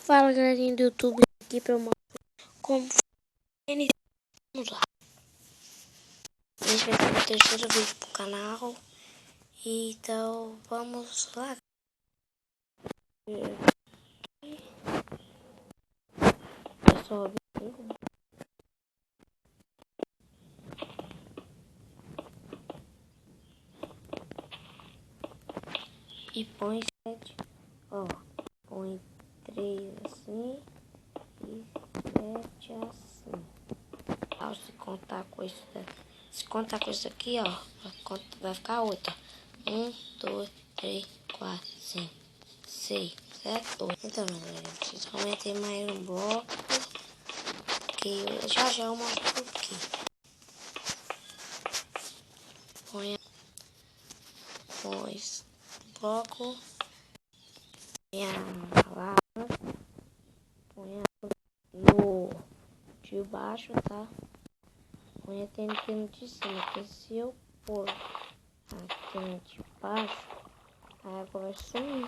Fala, galerinha do YouTube, aqui pra eu mostrar como vamos lá. Esse vai ser o terceiro vídeo pro canal. Então vamos lá. Eu só e põe 7, ó, põe 3 assim e 7 assim. Ao se contar com isso daqui, se contar com isso aqui, ó, vai ficar 8. 1, 2, 3, 4, 5, 6, 7, 8. Então, galera, vocês aumentem mais um bloco, que já eu mostro por quê. Põe esse bloco, põe a lava, põe no de baixo, tá? Põe a TNT no de cima, porque se eu pôr a TNT de baixo, a água vai sumir.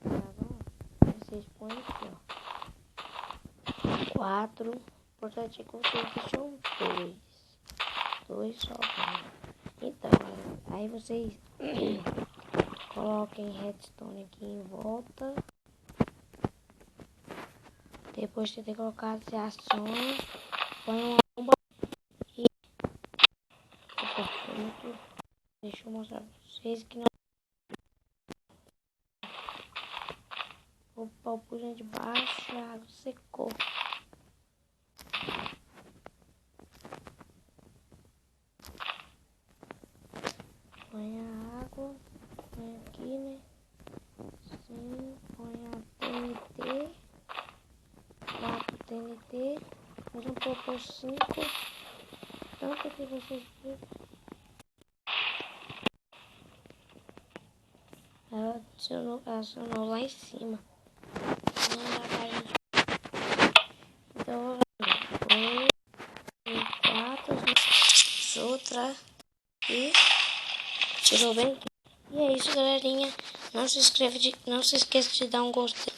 Tá bom? Vocês põem aqui, ó. 4. O importante é que vocês deixam 2 só. Então, aí vocês coloquem redstone aqui em volta. Depois de ter colocado, você aciona, põe uma bomba e... Opa, deixa eu mostrar pra vocês que não... Opa, o pulinho de baixo, a água secou. Põe a água, põe aqui, né? Assim, põe a TNT. 4 TNT. Vamos pôr 5. Tanto que vocês viram. Ela acionou lá em cima. Então, põe 4, outra e tirou bem. E é isso, galerinha. Não se esqueça de dar um gostei.